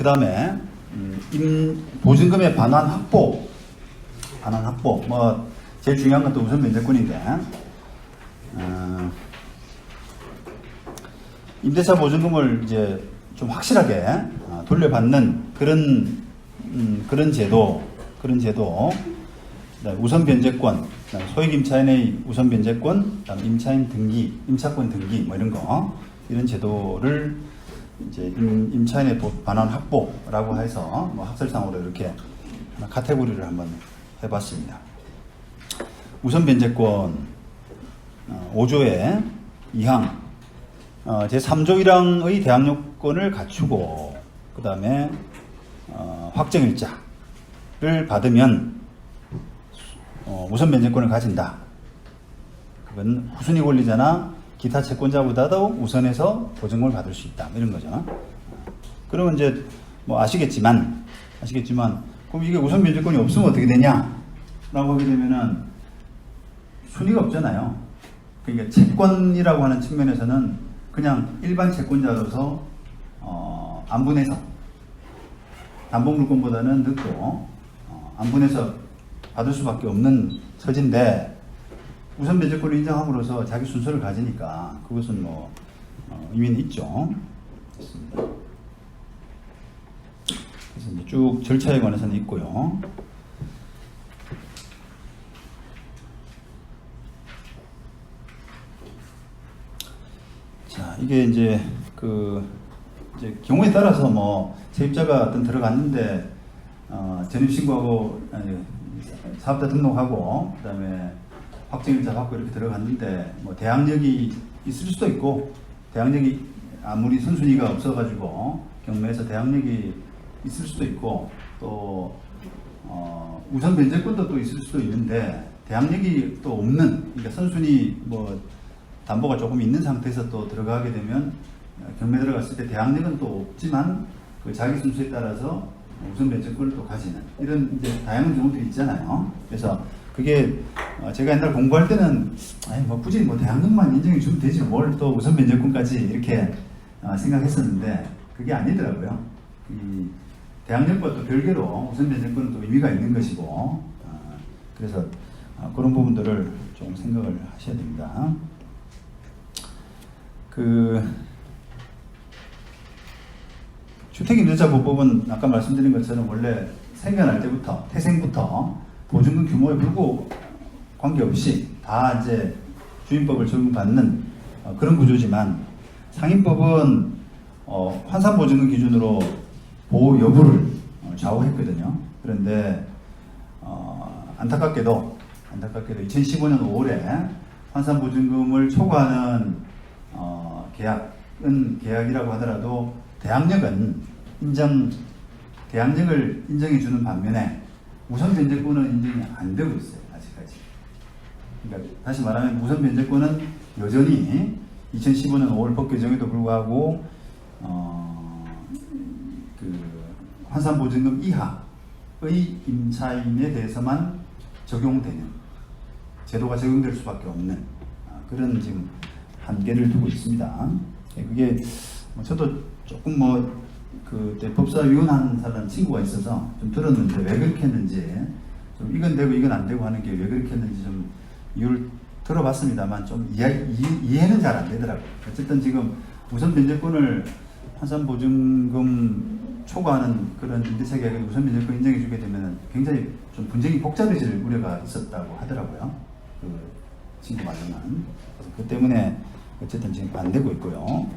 그 다음에 보증금의 반환 확보, 뭐 제일 중요한 건 또 우선 면제권인데, 임대차 보증금을 이제 좀 확실하게 돌려받는 그런 제도, 그다음에 우선 변제권, 소액 임차인의 우선 변제권, 그다음에 임차권 등기 뭐 이런 거, 이런 제도를 이제 임차인의 반환 확보라고 해서 뭐 학설상으로 이렇게 카테고리를 한번 해봤습니다. 우선 변제권 5조의 2항 제3조 1항의 대항 요건을 갖추고 그 다음에 확정일자를 받으면 우선 변제권을 가진다. 그건 후순위 권리자나 기타 채권자보다도 우선해서 보증금을 받을 수 있다. 이런 거죠. 그러면 이제 뭐 아시겠지만 그럼 이게 우선 변제권이 없으면 어떻게 되냐? 라고 하게 되면은 순위가 없잖아요. 그러니까 채권이라고 하는 측면에서는 그냥 일반 채권자로서 안분해서 담보물권보다는 늦고 안분해서 받을 수밖에 없는 처지인데 우선 변제권을 인정함으로써 자기 순서를 가지니까 그것은 뭐 의미는 있죠. 됐습니다. 그래서 이제 쭉 절차에 관해서는 있고요. 자, 이게 이제 이제 경우에 따라서 뭐 세입자가 어떤 들어갔는데 전입신고하고 사업자 등록하고 그다음에 확정일자 받고 이렇게 들어갔는데 뭐 대항력이 있을 수도 있고 대항력이 아무리 선순위가 없어가지고 경매에서 대항력이 있을 수도 있고 또 우선 변제권도 또 있을 수도 있는데 대항력이 또 없는 그러니까 선순위 뭐 담보가 조금 있는 상태에서 또 들어가게 되면 경매 들어갔을 때 대항력은 또 없지만 그 자기 순서에 따라서 우선 변제권을 또 가지는 이런 이제 다양한 경우들이 있잖아요. 그래서 그게 제가 옛날 공부할 때는 뭐 굳이 뭐 대항력만 인정해 주면 되지 뭘 또 우선 변제권까지 이렇게 생각했었는데 그게 아니더라고요. 이 대항력과 또 별개로 우선 변제권은 또 의미가 있는 것이고 그래서 그런 부분들을 좀 생각을 하셔야 됩니다. 주택임대차보법은 아까 말씀드린 것처럼 원래 생겨날 때부터 태생부터 보증금 규모에 불구 관계없이 다 이제 주임법을 적용받는 그런 구조지만 상임법은 환산보증금 기준으로 보호 여부를 좌우했거든요. 그런데 안타깝게도 2015년 5월에 환산보증금을 초과하는 계약이라고 하더라도 대항력을 인정해주는 반면에 우선 변제권은 인정이 안 되고 있어요. 아직까지. 그러니까 다시 말하면 우선 변제권은 여전히 2015년 5월 법 개정에도 불구하고 환산보증금 이하의 임차인에 대해서만 적용되는 제도가 적용될 수밖에 없는 그런 지금 한계를 두고 있습니다. 그게 저도 조금 그때 법사위원한 사람 친구가 있어서 좀 들었는데 왜 그렇게 했는지 좀 이건 되고 이건 안 되고 하는 게 왜 그렇게 했는지 좀 이유를 들어봤습니다만 좀 이해는 잘 안 되더라고요. 어쨌든 지금 우선 변제권을 환산보증금 초과하는 그런 임대차 계약에 우선 변제권 인정해 주게 되면 굉장히 좀 분쟁이 복잡해질 우려가 있었다고 하더라고요. 그 친구 말로는. 그 때문에 어쨌든 지금 안 되고 있고요.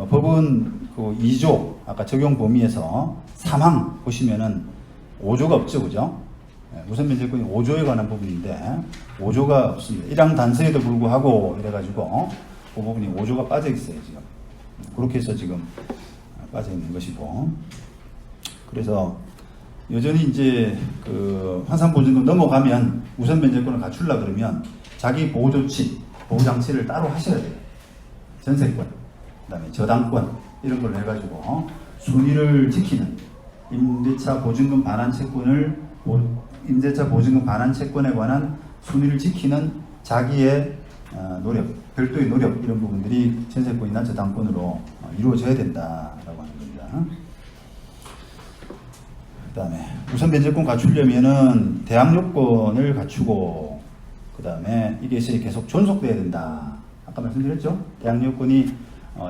법은 그 2조 아까 적용 범위에서 3항 보시면은 5조가 없죠, 그죠? 우선 변제권이 5조에 관한 부분인데 5조가 없습니다. 1항 단서에도 불구하고 이래가지고 그 부분이 5조가 빠져 있어요 지금. 그렇게 해서 지금 빠져 있는 것이고. 그래서 여전히 이제 그 환산보증금 넘어가면 우선 변제권을 갖추려 그러면 자기 보호조치, 보호장치를 따로 하셔야 돼요. 전세권, 그다음에 저당권 이런 걸 해가지고 순위를 지키는 임대차 보증금 반환 채권에 관한 순위를 지키는 자기의 노력, 별도의 노력 이런 부분들이 전세권이나 저당권으로 이루어져야 된다라고 하는 겁니다. 그 다음에 우선 변제권 갖추려면은 대항 요건을 갖추고, 그 다음에 이것이 계속 존속돼야 된다. 아까 말씀드렸죠? 대항 요건이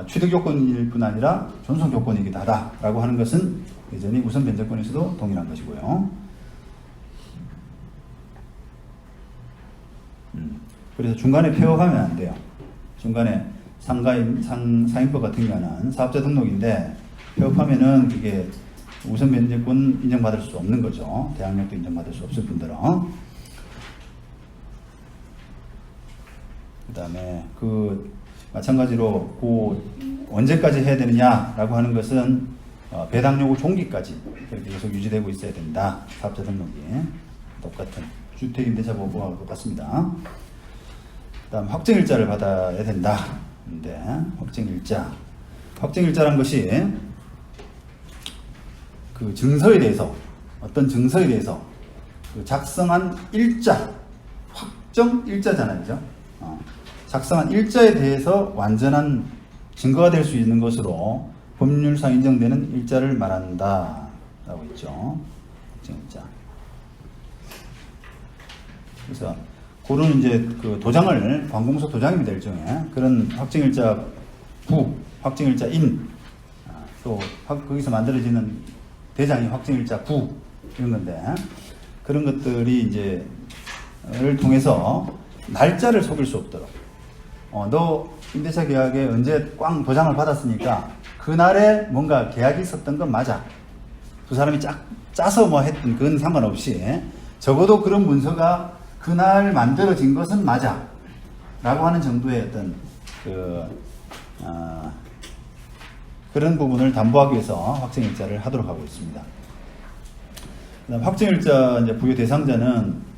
취득 요건일 뿐 아니라 존속 요건이기도 하다라고 하는 것은 여전히 우선 변제권에서도 동일한 것이고요. 그래서 중간에 폐업하면 안 돼요. 중간에 상인법 같은 경우는 사업자 등록인데 폐업하면은 그게 우선 변제권 인정받을 수 없는 거죠. 대항력도 인정받을 수 없을 뿐더러. 그 다음에 마찬가지로 언제까지 해야 되느냐라고 하는 것은 배당 요구 종기까지 그렇게 계속 유지되고 있어야 된다. 사업자 등록이 똑같은 주택임대차보호와 똑같습니다. 그 다음 확정일자를 받아야 된다. 근데 확정일자란 것이 그 증서에 대해서, 어떤 증서에 대해서 그 작성한 일자, 확정 일자잖아요. 그죠? 작성한 일자에 대해서 완전한 증거가 될 수 있는 것으로 법률상 인정되는 일자를 말한다. 라고 있죠. 확정일자. 그래서 그런 이제 그 도장을, 관공서 도장이 될 경우에 그런 확정일자 부, 확정일자 인, 또 거기서 만들어지는 대장이 확정일자 부, 이런 건데, 그런 것들이 이제, 를 통해서 날짜를 속일 수 없도록. 너 임대차 계약에 언제 꽝 도장을 받았으니까 그날에 뭔가 계약이 있었던 건 맞아. 두 사람이 짜서 뭐 했던 그건 상관없이 적어도 그런 문서가 그날 만들어진 것은 맞아. 라고 하는 정도의 어떤 그런 부분을 담보하기 위해서 확정일자를 하도록 하고 있습니다. 그다음 확정일자 이제 부여 대상자는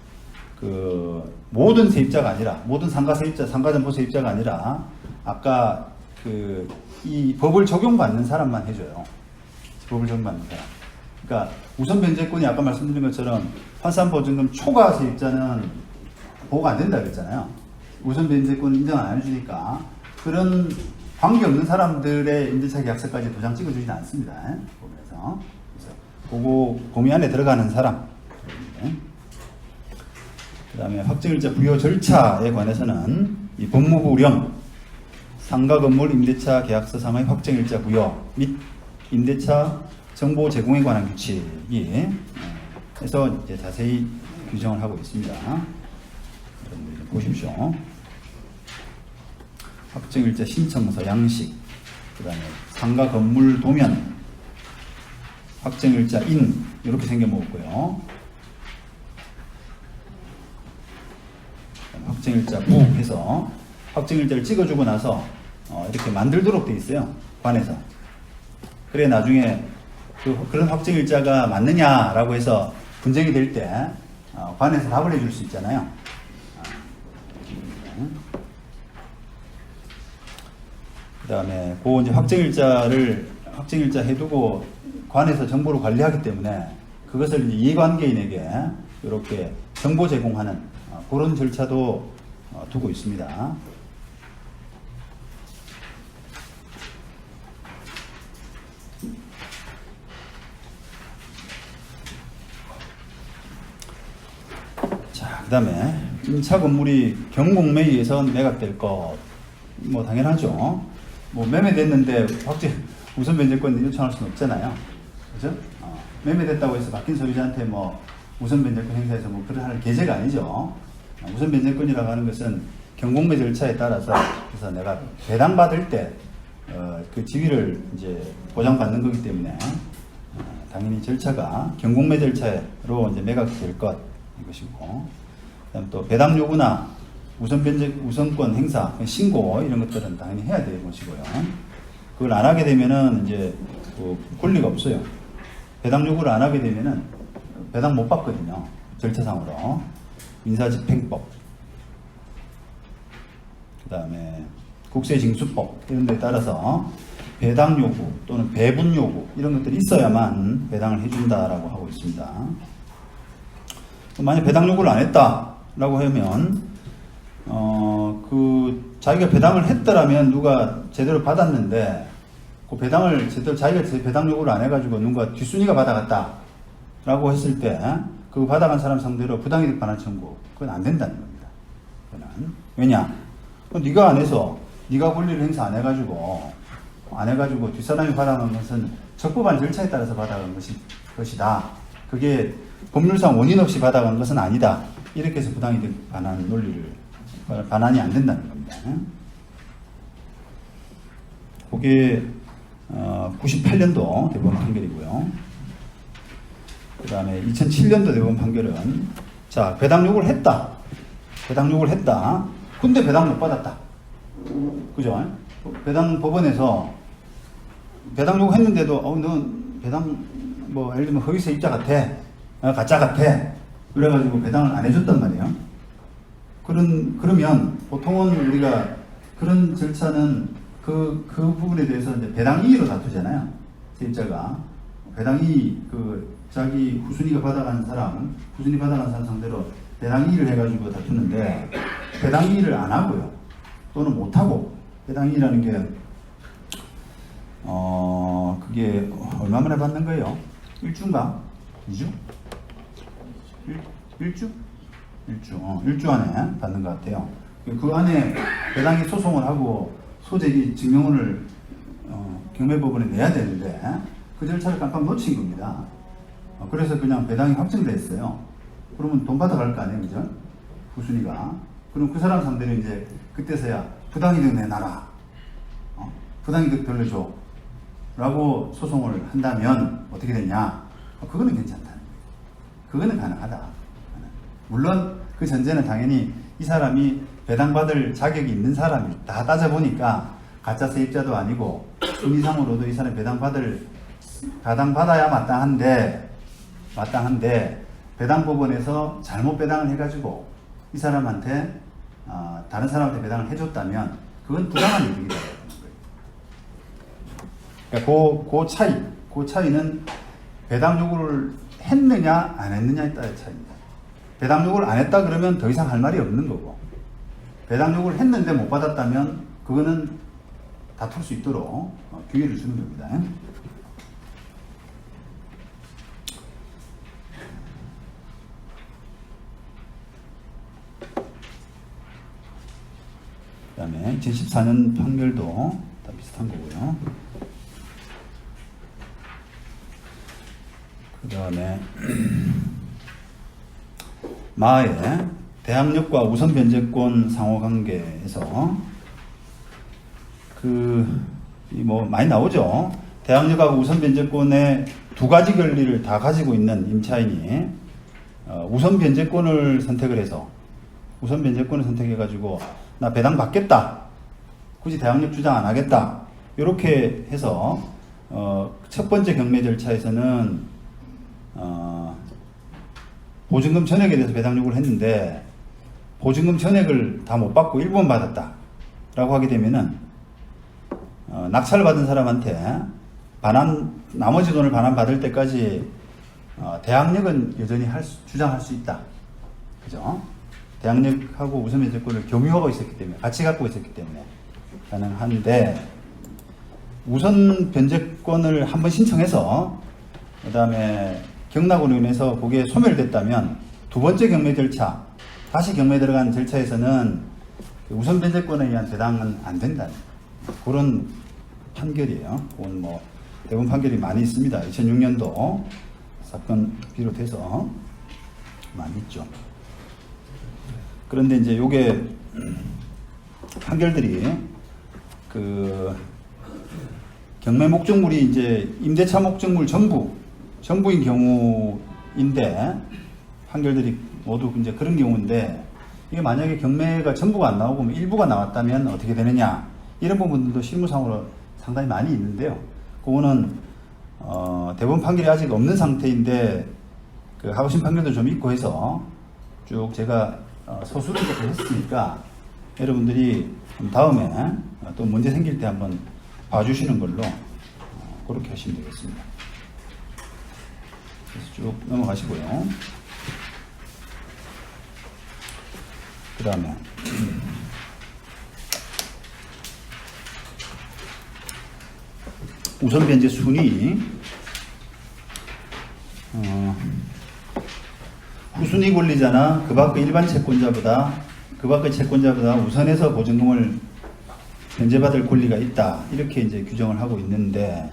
그 모든 세입자가 아니라, 모든 상가 세입자, 상가점포 세입자가 아니라 아까 이 법을 적용받는 사람만 해줘요. 법을 적용받는 사람. 그러니까 우선 변제권이 아까 말씀드린 것처럼 환산보증금 초과 세입자는 보호가 안 된다 그랬잖아요. 우선 변제권 인정 안 해주니까 그런 관계없는 사람들의 임대차 계약서까지 도장 찍어주지는 않습니다. 그래서 그거 범위 안에 들어가는 사람. 그 다음에 확정일자 부여 절차에 관해서는 이 법무부령 상가 건물 임대차 계약서상의 확정일자 부여 및 임대차 정보 제공에 관한 규칙이 해서 이제 자세히 규정을 하고 있습니다. 여러분들 좀 보십시오. 확정일자 신청서 양식, 그 다음에 상가 건물 도면, 확정일자 인 이렇게 생겨먹었고요. 확정일자 부 해서 확정일자를 찍어주고 나서 이렇게 만들도록 돼 있어요. 관에서. 그래 나중에 그런 확정일자가 맞느냐라고 해서 분쟁이 될 때 관에서 답을 해줄 수 있잖아요. 그 다음에 이제 확정일자 해두고 관에서 정보를 관리하기 때문에 그것을 이제 이해관계인에게 이렇게 정보 제공하는 그런 절차도 두고 있습니다. 자, 그 다음에 임차 건물이 경공매에 의해서 매각될 것, 뭐 당연하죠. 뭐 매매됐는데 우선 변제권 요청할 수는 없잖아요. 그죠? 매매됐다고 해서 바뀐 소유자한테 뭐 우선 변제권 행사해서 뭐 그런 하는 계제가 아니죠. 우선 변제권이라고 하는 것은 경공매 절차에 따라서 그래서 내가 배당받을 때 그 지위를 이제 보장받는 거기 때문에 당연히 절차가 경공매 절차로 이제 매각될 것 이것이고, 그다음 또 배당 요구나 우선권 행사, 신고 이런 것들은 당연히 해야 될 것이고요. 그걸 안 하게 되면은 이제 권리가 없어요. 배당 요구를 안 하게 되면은 배당 못 받거든요. 절차상으로. 민사집행법, 그 다음에 국세징수법 이런 데 따라서 배당 요구 또는 배분 요구 이런 것들이 있어야만 배당을 해준다라고 하고 있습니다. 만약 배당 요구를 안 했다라고 하면 자기가 배당을 했더라면 누가 제대로 받았는데 그 배당을 제대로 자기가 배당 요구를 안 해가지고 누가 뒷순위가 받아갔다. 라고 했을 때 그거 받아간 사람 상대로 부당이득 반환 청구 그건 안 된다는 겁니다. 그건. 왜냐? 네가 안 해서 네가 권리를 행사 안 해가지고 뒷사람이 받아간 것은 적법한 절차에 따라서 받아간 것이다. 그게 법률상 원인 없이 받아간 것은 아니다. 이렇게 해서 부당이득 반환 논리를 반환이 안 된다는 겁니다. 그게 98년도 대법원 판결이고요. 그 다음에 2007년도 대법원 판결은 자 배당 요구를 했다. 근데 배당 못 받았다. 그죠? 배당 법원에서 배당 요구했는데도 넌 배당 뭐 예를 들면 허위세입자 같아, 가짜 같아. 그래가지고 배당을 안 해줬단 말이에요. 그러면 보통은 우리가 그런 절차는 그 부분에 대해서 이제 배당 이의로 다투잖아요. 세입자가 배당 이의 자기 후순위 받아간 사람 상대로 배당 이의를 해가지고 다투는데 배당 이의를 안 하고요. 또는 못 하고 배당 이의라는 게 그게 얼마 만에 받는 거예요? 1주인가? 2주? 1주? 1주 안에 받는 것 같아요. 그 안에 배당이 소송을 하고 소재기 증명원을 경매법원에 내야 되는데 그 절차를 깜빡 놓친 겁니다. 그래서 그냥 배당이 확정됐어요. 그러면 돈 받아갈 거 아니에요, 그죠? 후순위가. 그럼 그 사람 상대로 이제 그때서야 부당이득 내놔라. 부당이득 돌려줘. 라고 소송을 한다면 어떻게 되냐? 그거는 괜찮다는 거예요. 그거는 가능하다. 물론 그 전제는 당연히 이 사람이 배당받을 자격이 있는 사람이 다 따져보니까 가짜 세입자도 아니고 순위상으로도 이 사람이 배당받아야 마땅한데 배당법원에서 잘못 배당을 해가지고 이 사람한테 다른 사람한테 배당을 해줬다면 그건 부당한 이득이다. 그러니까 그 차이는 배당 요구를 했느냐 안 했느냐에 따른 차이입니다. 배당 요구를 안 했다 그러면 더 이상 할 말이 없는 거고 배당 요구를 했는데 못 받았다면 그거는 다툴 수 있도록 기회를 주는 겁니다. 그 다음에 2014년 판결도 다 비슷한 거고요. 그 다음에 마의 대항력과 우선 변제권 상호관계에서 뭐 많이 나오죠. 대항력하고 우선 변제권의 두 가지 권리를 다 가지고 있는 임차인이 우선 변제권을 선택해가지고 나 배당 받겠다. 굳이 대항력 주장 안 하겠다. 이렇게 해서 첫 번째 경매 절차에서는 보증금 전액에 대해서 배당 요구를 했는데 보증금 전액을 다 못 받고 일부분 받았다 라고 하게 되면은 낙찰을 받은 사람한테 나머지 돈을 반환 받을 때까지 대항력은 여전히 주장할 수 있다. 그죠? 대항력하고 우선 변제권을 겸유하고 있었기 때문에 같이 갖고 있었기 때문에 가능한데 우선 변제권을 한번 신청해서 그 다음에 경락으로 인해서 그게 소멸됐다면 두 번째 경매 절차 다시 경매 들어간 절차에서는 우선 변제권에 의한 배당은 안 된다는 그런 판결이에요. 그건 뭐 대법원 판결이 많이 있습니다. 2006년도 사건 비롯해서 많이 있죠. 그런데 이제 요게 판결들이 경매 목적물이 이제 임대차 목적물 전부인 경우인데 판결들이 모두 이제 그런 경우인데 이게 만약에 경매가 전부가 안 나오고 일부가 나왔다면 어떻게 되느냐 이런 부분들도 실무상으로 상당히 많이 있는데요. 그거는 대법원 판결이 아직 없는 상태인데 하고심 판결도 좀 있고 해서 쭉 제가 서술을 했으니까 여러분들이 다음에 또 문제 생길 때 한번 봐주시는 걸로 그렇게 하시면 되겠습니다. 그래서 쭉 넘어가시고요. 그 다음에 우선 변제 순위 동순위 권리자나 그 밖의 일반 채권자보다 우선해서 보증금을 변제받을 권리가 있다. 이렇게 이제 규정을 하고 있는데,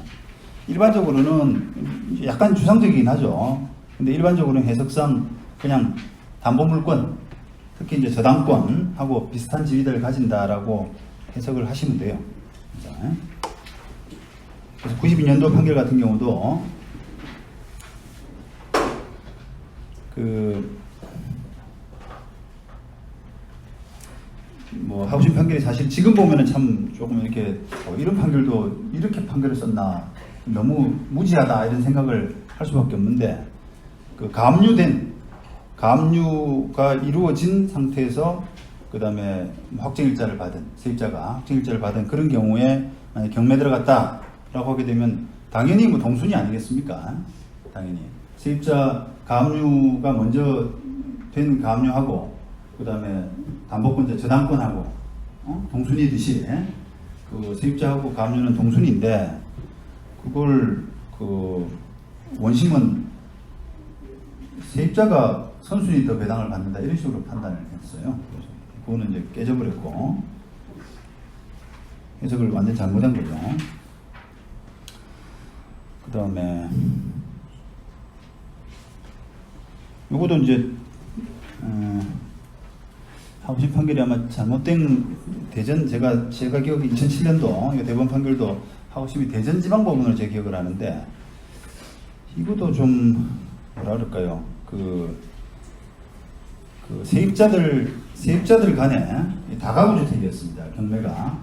일반적으로는 약간 추상적이긴 하죠. 근데 일반적으로는 해석상 그냥 담보물권, 특히 이제 저당권하고 비슷한 지위를 가진다라고 해석을 하시면 돼요. 그래서 92년도 판결 같은 경우도 하우심 판결이 사실 지금 보면은 참 조금 이렇게 이런 판결도 이렇게 판결을 썼나, 너무 무지하다 이런 생각을 할 수밖에 없는데, 그 가압류가 이루어진 상태에서 그 다음에 확정일자를 받은 세입자가 확정일자를 받은 그런 경우에 만약 경매 들어갔다라고 하게 되면 당연히 뭐 동순위 아니겠습니까? 당연히 세입자 가압류가 먼저 된 가압류하고 그 다음에 담보권자 저당권하고 동순위듯이 그 세입자하고 가압류는 동순위인데, 그걸 그 원심은 세입자가 선순위 더 배당을 받는다 이런 식으로 판단을 했어요. 그래서 그거는 이제 깨져버렸고 해석을 완전 잘못한 거죠. 그 다음에 요것도 이제 하우심 판결이 아마 잘못된 대전, 제가 기억이 2007년도 대법원 판결도 하우심이 대전지방법원으로 제 기억을 하는데, 이것도 좀 뭐라 그럴까요? 그 세입자들 간에 다가구주택이었습니다. 경매가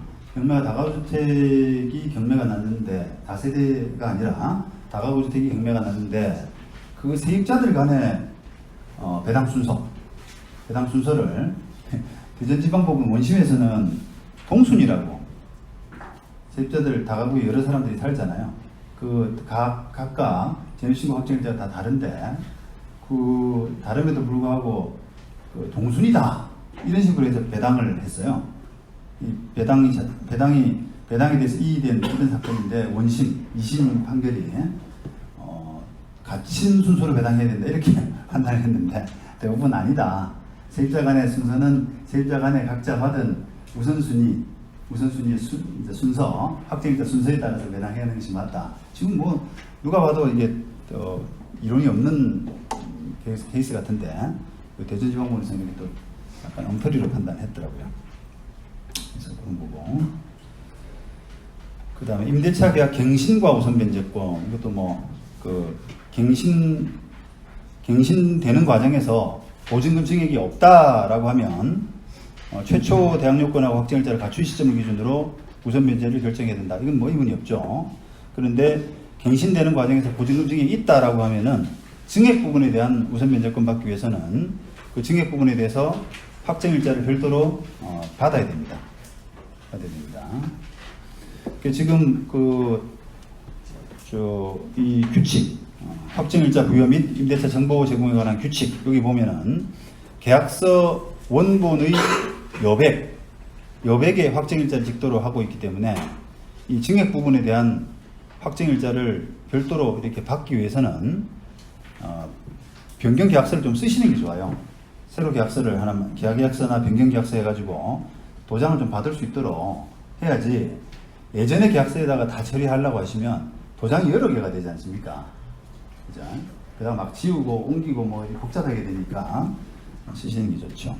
다가구주택이 경매가 났는데, 다세대가 아니라 다가구주택이 경매가 났는데, 그 세입자들 간에 배당 순서를 대전지방법원 원심에서는 동순위라고, 세입자들 다가구에 여러 사람들이 살잖아요. 그 각각 전입신고 확정일자가 다 다른데, 그 다름에도 불구하고 그 동순위다 이런 식으로 해서 배당을 했어요. 이 배당에 대해서 이의된 이런 사건인데, 원심 2심 판결이 같은 순서로 배당해야 된다 이렇게 판단을 했는데, 대부분 아니다. 세입자 간의 순서는 세입자 간에 각자 받은 우선순위의 순서, 확정일자 순서에 따라서 배당해야 하는 것이 맞다. 지금 뭐 누가 봐도 이게 이론이 없는 케이스 같은데, 대전지방법원에서 이렇게 또 약간 엉터리로 판단했더라고요. 그래서 그런 거고. 그 다음에 임대차 계약 갱신과 우선 변제권, 이것도 갱신되는 과정에서 보증금 증액이 없다라고 하면 최초 대항 요건하고 확정일자를 갖춘 시점을 기준으로 우선 변제를 결정해야 된다. 이건 뭐 의문이 없죠. 그런데 갱신되는 과정에서 보증금 증액이 있다라고 하면은 증액 부분에 대한 우선 변제권 받기 위해서는 그 증액 부분에 대해서 확정일자를 별도로 받아야 됩니다. 지금 이 규칙, 확정일자 부여 및 임대차 정보 제공에 관한 규칙, 여기 보면은 계약서 원본의 여백의 확정일자를 직도로 하고 있기 때문에 이 증액 부분에 대한 확정일자를 별도로 이렇게 받기 위해서는 변경 계약서를 좀 쓰시는 게 좋아요. 새로 계약서를 하나만, 계약서나 변경 계약서 해가지고 도장을 좀 받을 수 있도록 해야지, 예전의 계약서에다가 다 처리하려고 하시면 도장이 여러 개가 되지 않습니까? 그죠? 그다음 막 지우고 옮기고 뭐 복잡하게 되니까 쓰시는 게 좋죠.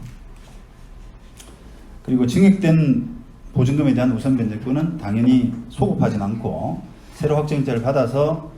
그리고 증액된 보증금에 대한 우선 변제권은 당연히 소급하지 않고 새로 확정일자를 받아서